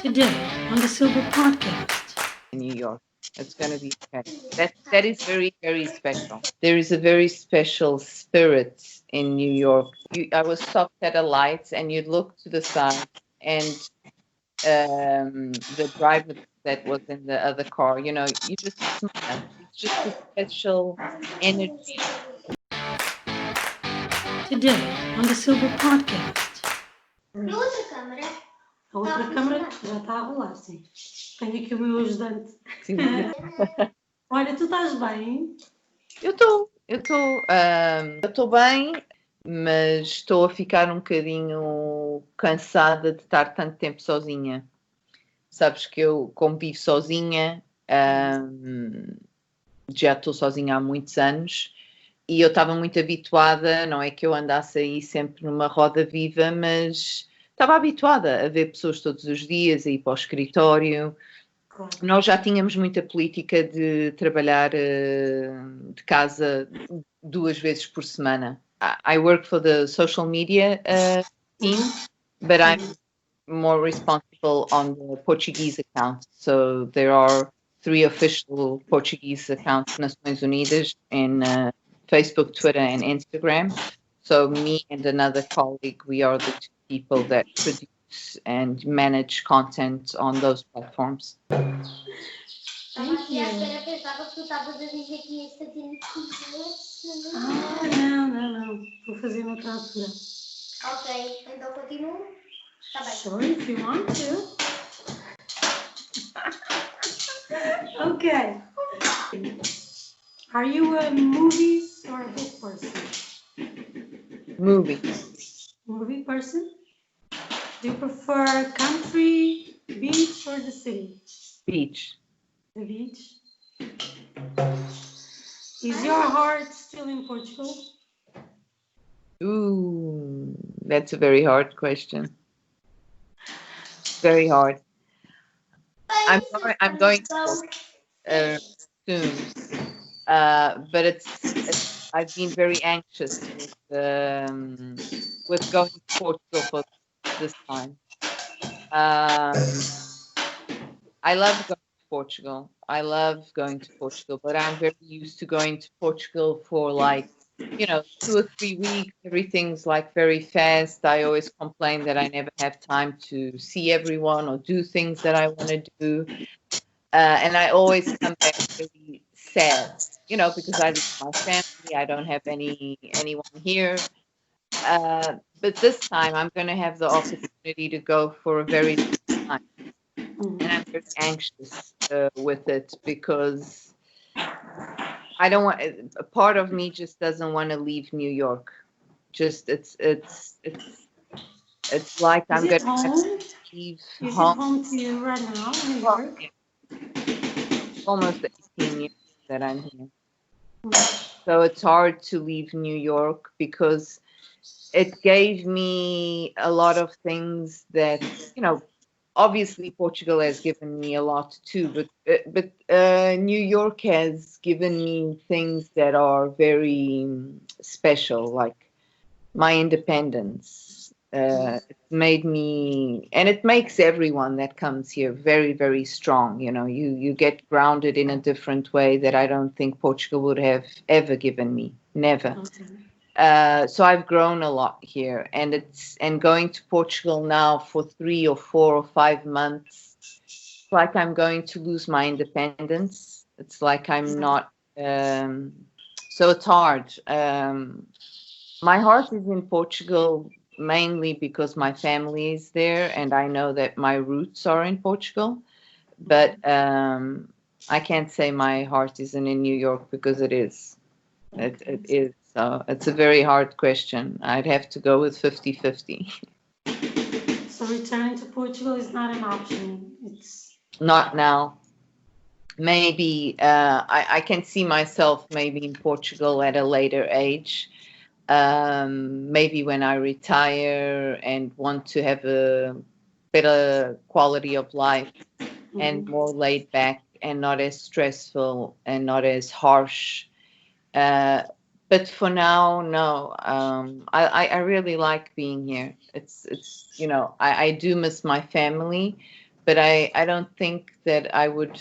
Today on the Silver Podcast. In New York. It's going to be special. That is very, very special. There is a very special spirit in New York. I was stopped at a light, and you'd look to the side, and the driver that was in the other car, you just smile. It's just a special energy. Today on the Silver Podcast. Na outra câmara. A outra câmara já está a rolar, sim. Tenho aqui o meu ajudante. Sim. Olha, tu estás bem? Eu estou bem, mas estou a ficar um bocadinho cansada de estar tanto tempo sozinha. Sabes que eu, como vivo sozinha, já estou sozinha há muitos anos e eu estava muito habituada, não é que eu andasse aí sempre numa roda viva, mas estava habituada a ver pessoas todos os dias, a ir para o escritório. Claro. Nós já tínhamos muita política de trabalhar de casa 2 vezes por semana. I work for the social media team, but I'm more responsible on the Portuguese account. So there are 3 official Portuguese accounts, Nações Unidas, in Facebook, Twitter, and Instagram. So me and another colleague, we are the 2 people that produce and manage content on those platforms. Estava aqui à espera, pensava que tu estavas a dizer que ias fazer isso. Não. Vou fazer noutra altura. Ok, então continuo. Está bem. Sure, if you want to. Okay. Are you a movies or a book person? Movie person? Do you prefer country, beach, or the city? Beach. The beach. Is your heart still in Portugal? Ooh, that's a very hard question. Very hard. I'm going to soon, but I've been very anxious with going to Portugal for this time. I love going to Portugal. But I'm very used to going to Portugal for 2 or 3 weeks. Everything's very fast. I always complain that I never have time to see everyone or do things that I want to do. And I always come back really sad, because I lose my family. I don't have anyone here. But this time I'm going to have the opportunity to go for a very long time. And I'm very anxious with it because I don't want. A part of me just doesn't want to leave New York. Just it's like I'm going to have to leave Is home. it home to you right now in New York? Almost 18 years that I'm here. So it's hard to leave New York because it gave me a lot of things that, obviously Portugal has given me a lot too, but New York has given me things that are very special, like my independence. It made me, and it makes everyone that comes here very, very strong. You get grounded in a different way that I don't think Portugal would have ever given me. Never. Okay. So I've grown a lot here, and going to Portugal now for 3 or 4 or 5 months, it's like I'm going to lose my independence. It's like I'm not. So it's hard. My heart is in Portugal mainly because my family is there, and I know that my roots are in Portugal. But I can't say my heart isn't in New York because it is. It is. So it's a very hard question. I'd have to go with 50-50. So returning to Portugal is not an option. It's Not now. Maybe I can see myself maybe in Portugal at a later age. Maybe when I retire and want to have a better quality of life and more laid back and not as stressful and not as harsh. But for now, no. I really like being here. It's I do miss my family, but I don't think that I would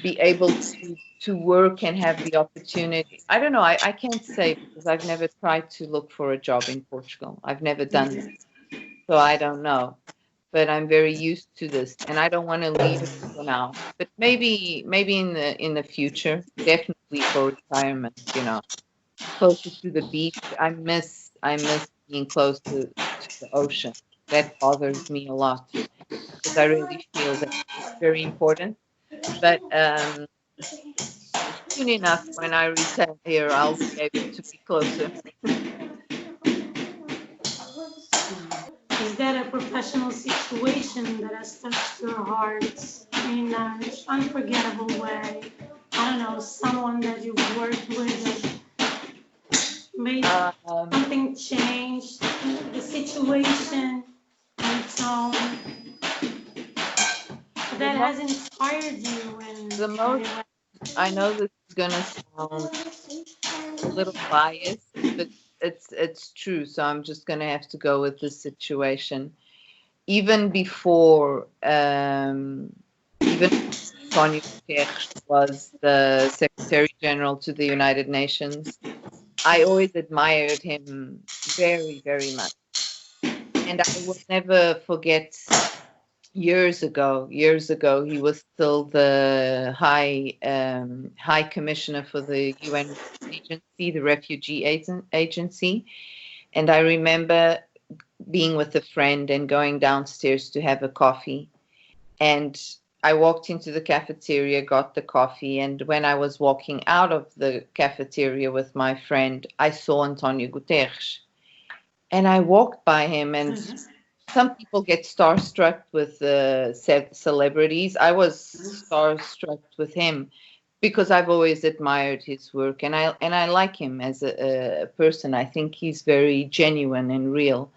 be able to work and have the opportunity. I don't know. I can't say because I've never tried to look for a job in Portugal. I've never done that, so I don't know. But I'm very used to this, and I don't want to leave it for now. But maybe in the future, definitely for retirement. Closer to the beach. I miss being close to the ocean. That bothers me a lot because I really feel that it's very important. But soon enough, when I return here, I'll be able to be closer. Is that a professional situation that has touched your heart in an unforgettable way? I don't know, someone that you've worked with that made something change the situation and so that has inspired you in The any most, way? I know this is gonna sound a little biased, but it's true. So I'm just gonna have to go with this situation. Even before, even Antonio Guterres was the Secretary General to the United Nations, I always admired him very, very much. And I will never forget years ago, he was still the High Commissioner for the UN agency, the Refugee Agency. And I remember being with a friend and going downstairs to have a coffee. And I walked into the cafeteria, got the coffee, and when I was walking out of the cafeteria with my friend, I saw Antonio Guterres. And I walked by him, and some people get starstruck with celebrities. I was starstruck with him because I've always admired his work, and I like him as a person. I think he's very genuine and real.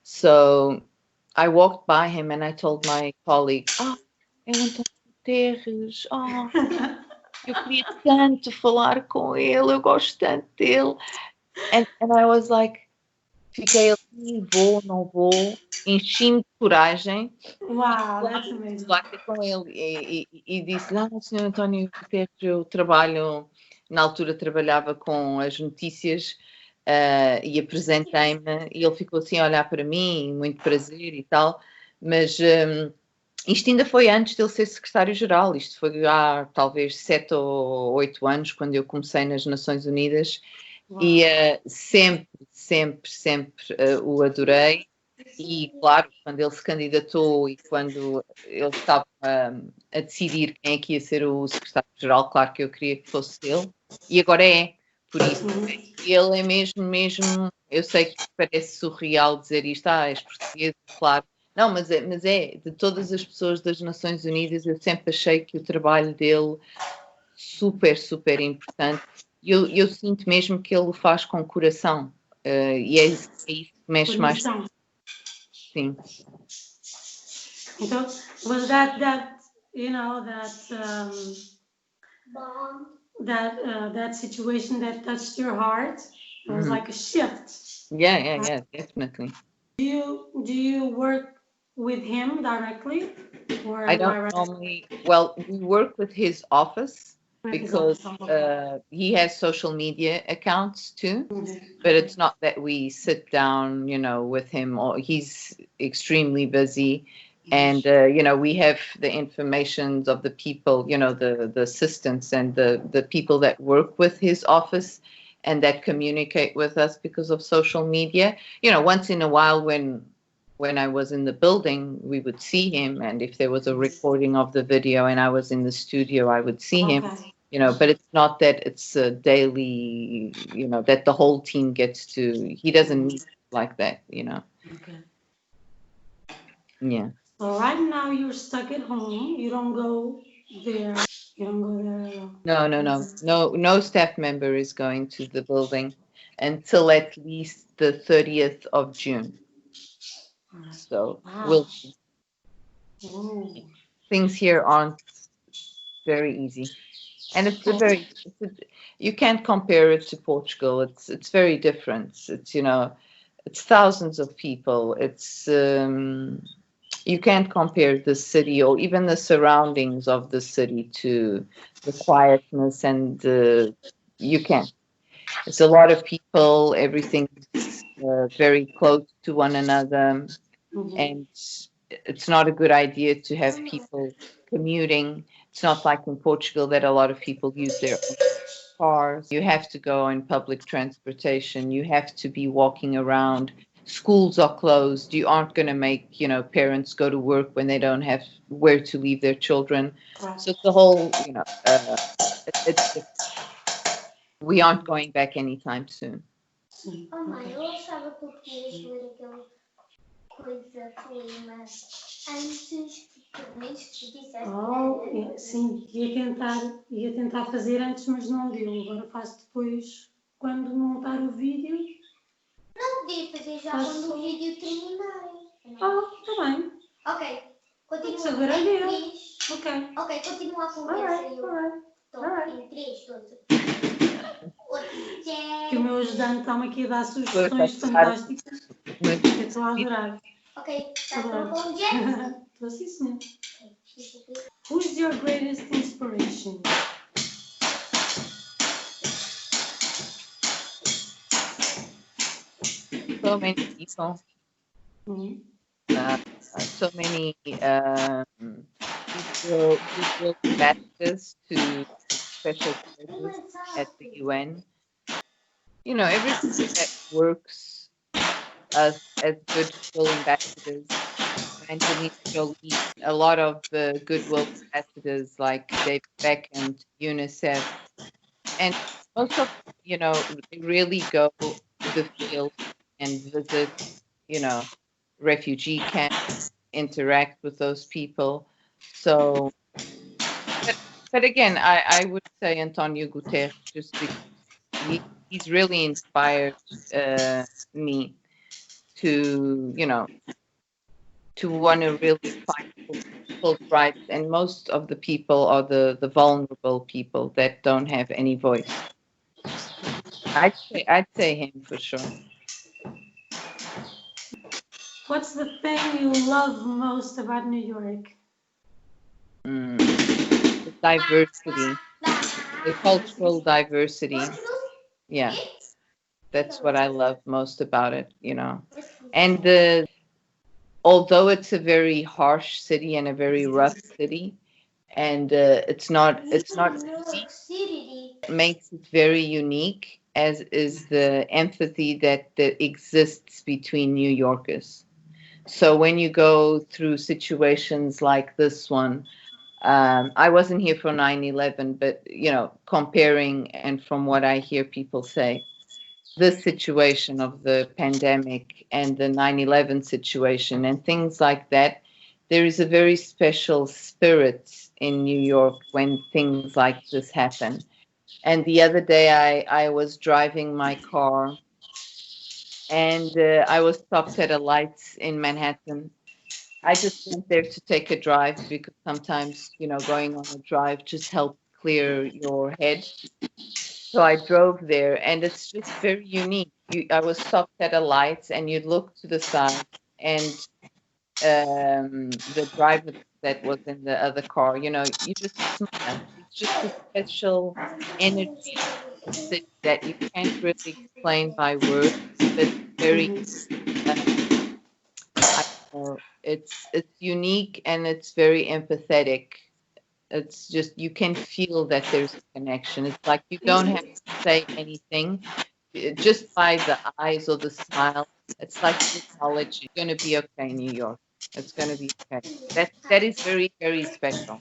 So I walked by him and I told my colleague, é o António Guterres, eu queria tanto falar com ele, eu gosto tanto dele. And I was like, fiquei ali, vou, não vou, enchi-me de coragem. Wow, that's amazing. Lá ter com ele e disse, Sr. António Guterres, eu trabalho, na altura trabalhava com as notícias e apresentei-me e ele ficou assim a olhar para mim, muito prazer e tal, mas isto ainda foi antes de ele ser secretário-geral, isto foi há talvez 7 ou 8 anos, quando eu comecei nas Nações Unidas. Wow. E sempre o adorei. E, claro, quando ele se candidatou e quando ele estava a decidir quem é que ia ser o secretário-geral, claro que eu queria que fosse ele. E agora é. Por isso, ele é mesmo, eu sei que parece surreal dizer isto, és português, claro. Não, mas é, de todas as pessoas das Nações Unidas, eu sempre achei que o trabalho dele super importante. Eu sinto mesmo que ele o faz com coração. E é isso que mexe mais. Sim. Então, was that that situation that touched your heart? It was like a shift. Yeah, definitely. Do you work with him directly? Or I don't normally. Well, we work with his office because he has social media accounts too. But it's not that we sit down, with him. Or he's extremely busy. And, we have the information of the people, the assistants and the people that work with his office and that communicate with us because of social media. Once in a while when I was in the building, we would see him. And if there was a recording of the video and I was in the studio, I would see him. But it's not that it's a daily, that the whole team gets to, he doesn't meet like that, Okay. Yeah. So right now you're stuck at home. You don't go there. You don't go there at all. No staff member is going to the building until at least the 30th of June. So we'll see. Things here aren't very easy. And you can't compare it to Portugal. It's very different. It's, it's thousands of people. It's, You can't compare the city or even the surroundings of the city to the quietness and the, you can't. It's a lot of people, everything's very close to one another, and it's not a good idea to have people commuting. It's not like in Portugal that a lot of people use their own cars. You have to go on public transportation. You have to be walking around. Schools are closed. You aren't going to make, parents go to work when they don't have where to leave their children. So it's the whole, we aren't going back anytime soon. Oh, mãe, eu achava que tu querias ler aquela coisa, poema, antes que disseste. Oh, sim, ia tentar fazer antes, mas não deu. Agora faço depois, quando montar o vídeo. Não, podia fazer já quando o vídeo terminar. Está bem. Ok, continua. Saber a ler. Ok, continua a conversa. Estou em 3, 2, 1. Que o meu ajudante está-me aqui a dar sugestões fantásticas. Eu estou a adorar. Ok, estás a falar com o Jack? Estou assim, senhor. Who's your greatest inspiration? So many people. So many goodwill ambassadors to special places at the UN. Everything that works us as goodwill ambassadors. And Denise Costa, a lot of the goodwill ambassadors like David Beckham, UNICEF, and most of they really go to the field and visit, refugee camps, interact with those people. So, but again, I would say Antonio Guterres, just because he's really inspired me to, to want to really fight for people's rights. And most of the people are the vulnerable people that don't have any voice. I'd say him for sure. What's the thing you love most about New York? The diversity, the cultural diversity. Yeah, that's what I love most about it, And although it's a very harsh city and a very rough city, and it's not easy, it makes it very unique, as is the empathy that exists between New Yorkers. So when you go through situations like this one, I wasn't here for 9/11, but comparing and from what I hear people say, this situation of the pandemic and the 9/11 situation and things like that, there is a very special spirit in New York when things like this happen. And the other day I was driving my car and I was stopped at a light in Manhattan. I just went there to take a drive because sometimes, going on a drive just helps clear your head. So I drove there, and it's just very unique. I was stopped at a light, and you'd look to the side, and the driver that was in the other car, you just smile. It's just a special energy that you can't really explain by words, but very, I don't know, it's unique and it's very empathetic. It's just, you can feel that there's a connection. It's like you don't have to say anything, just by the eyes or the smile. It's like you acknowledge it's going to be okay, New York. It's going to be okay. That is very, very special.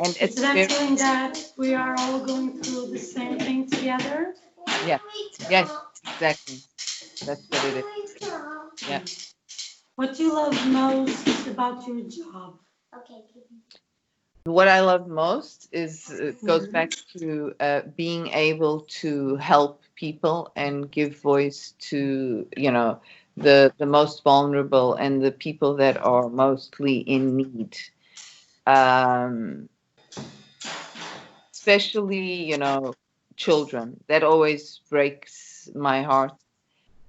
And it's that feeling that we are all going through the same thing together. Yeah. Yes, exactly. That's what it is. Yeah. What do you love most about your job? Okay. What I love most is it goes back to being able to help people and give voice to the most vulnerable and the people that are mostly in need, especially children. That always breaks my heart.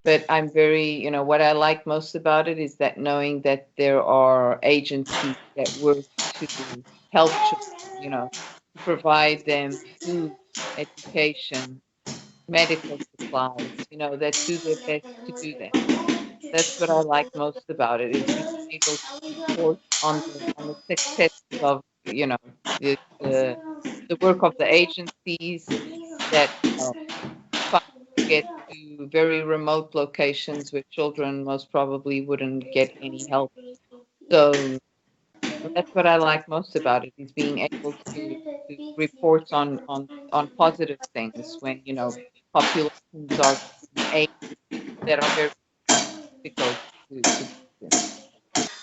but I'm very, what I like most about it is that knowing that there are agencies that work to help children, to provide them food, education, medical supplies, that do their best to do that. That's what I like most about it, is being able to report on the success of, the work of the agencies that try to get to very remote locations where children most probably wouldn't get any help. So that's what I like most about it, is being able to report on positive things when, populations are aid that are very difficult to get to.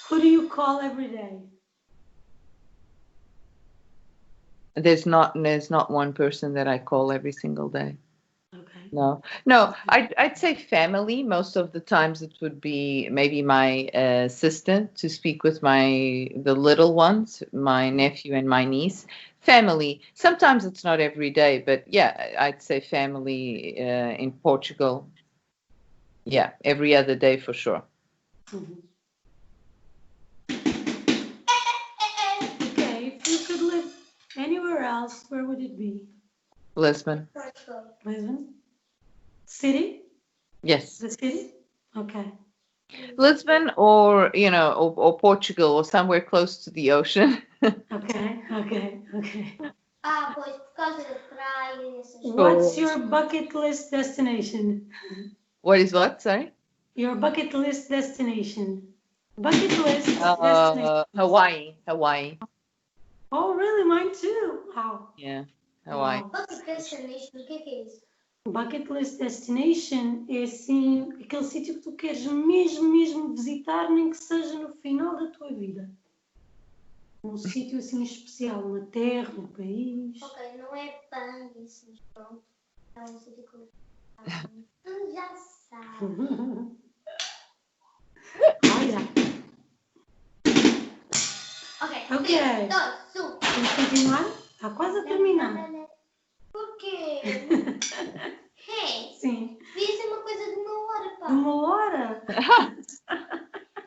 Who do you call every day? There's not one person that I call every single day. Okay. No, I'd say family. Most of the times it would be maybe my sister to speak with the little ones, my nephew and my niece. Family. Sometimes it's not every day, but yeah, I'd say family in Portugal. Yeah, every other day for sure. Mhm. Okay, if you could live anywhere else, where would it be? Lisbon. Lisbon? City? Yes. The city? Okay. Lisbon or Portugal or somewhere close to the ocean. Okay. Pois por causa da praia e essas coisas. What's your bucket list destination? What is what? Sorry? Your bucket list destination. Bucket list destination. Hawaii. Oh, really? Mine too. Wow. Yeah, Hawaii. Wow. Bucket destination, o que é isso? Bucket list destination é assim, aquele sítio que tu queres mesmo visitar, nem que seja no final da tua vida. Um sítio assim especial, uma terra, um país. Ok, não é pão, isso, mas pronto. É um sítio que eu tu já sabe. Olha, Ok, 3, 2, 1. vamos continuar? Está quase a terminar. Porquê? Hey, Sim. devia ser uma coisa de 1 hora, pá. De 1 hora?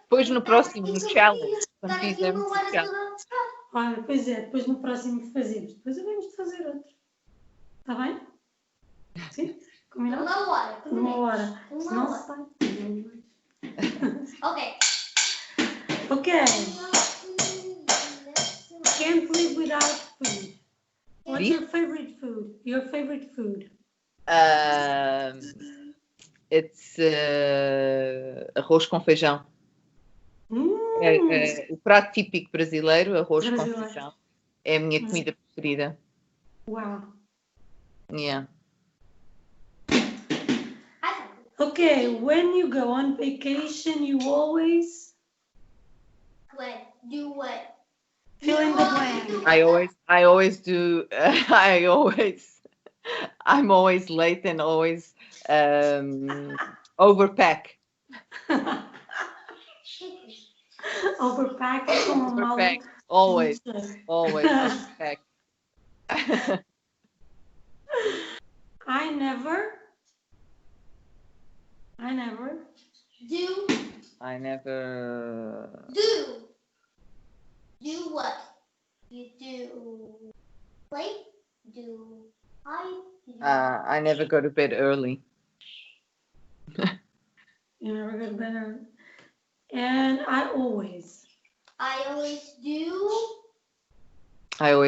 Depois no próximo, no challenge, quando Estar aqui fizermos 1 o hora challenge. toda. Olha, pois é, depois no próximo fazemos. Depois havemos de fazer outro. Está bem? Sim? Combinado? 1 hora. De 1 hora. Uma Se não hora. se sai. Ok. Ok. Can't live without food. What's your favorite food? Your favorite food? It's arroz com feijão. O prato típico brasileiro, arroz com feijão, é a minha comida preferida. Wow. Yeah. Okay, when you go on vacation, you always Do what? fill in the blank. I always do. I'm always late and always overpack. Overpack como uma mala. Overpack. Always overpack. I never Do what? You do play? Do hide? I never go to bed early. You never go to bed early. And I always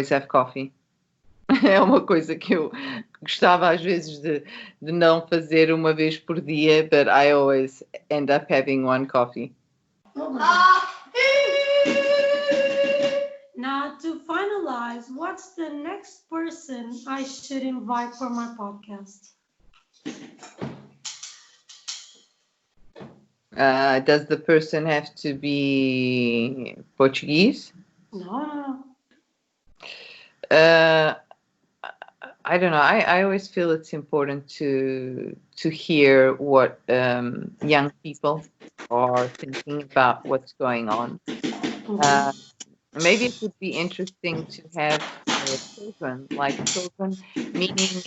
have coffee. É uma coisa que eu gostava às vezes de não fazer uma vez por dia, but I always end up having one coffee. Now, to finalize, what's the next person I should invite for my podcast? Does the person have to be Portuguese? No. I don't know. I always feel it's important to hear what young people are thinking about what's going on. Maybe it would be interesting to have children, meaning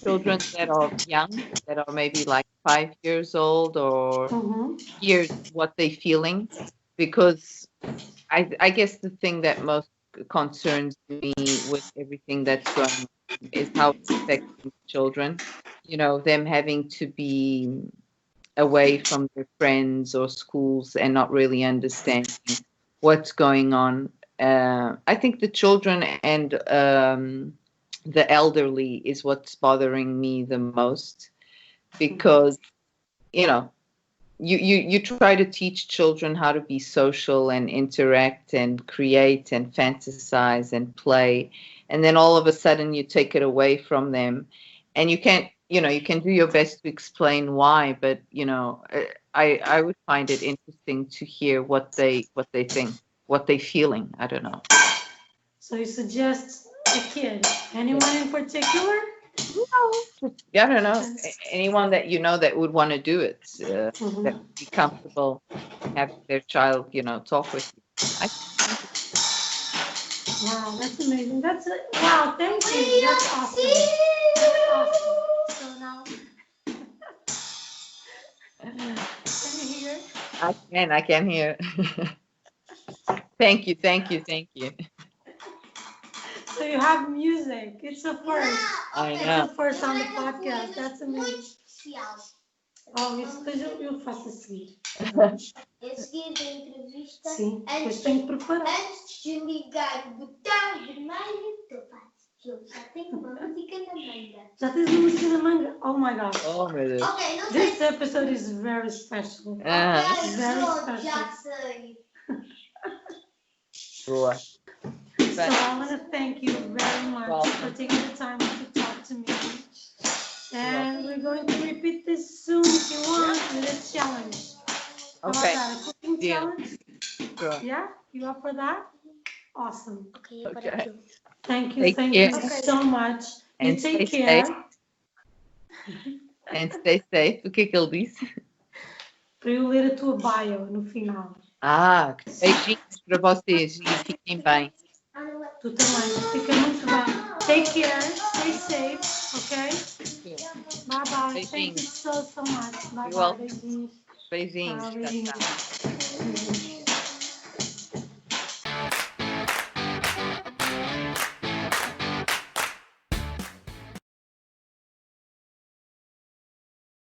children that are young, that are maybe like 5 years old, or Mm-hmm. hear what they're feeling, because I guess the thing that most concerns me with everything that's going on is how it's affecting children. You know, them having to be away from their friends or schools and not really understanding what's going on. I think the children and the elderly is what's bothering me the most, because you know, you try to teach children how to be social and interact and create and fantasize and play, and then all of a sudden you take it away from them, and you can't, you can do your best to explain why, but I would find it interesting to hear what they think, what they're feeling. I don't know. So you suggest a kid? Anyone in particular? Yeah, I don't know. Anyone that that would want to do it, that Mhm. would be comfortable having their child, talk with you. I Wow, that's amazing. Wow, thank you. That's awesome. That's awesome. So now, can you hear? I can hear. Thank you, thank you, thank you. So you have music. It's a first. I It's know. a first on the podcast. That's amazing. Oh, isso depois eu faço a seguir. A seguir da entrevista, Sim, depois tenho que preparar. antes de ligar o botão vermelho, eu já tenho uma música na manga. Já tens uma música na manga? Oh my God. Oh, meu Deus. Ok, não sei. This episode is very special. Ah, Very Pronto, special. já sei. boa. So I want to thank you very much Welcome. for taking the time to talk to me. And we're going to repeat this soon if you want with a challenge. How about Okay. that? A cooking Deal. challenge? Sure. Yeah? You up for that? Awesome. Ok, agora Okay. eu. Thank you. Take Thank care. you so much. You And take stay care. safe. And stay safe. O que é que ele disse? Para eu ler a tua bio no final. Ah, beijinhos para vocês e fiquem bem. Tu também. Fica muito bem. Take care. Stay safe. Okay? Bye bye. Thank you Beijinhos. so much. Bye You're bye. welcome. Beijinhos. Beijinhos. Tchau, Tchau, beijinhos. tchau. Beijinhos.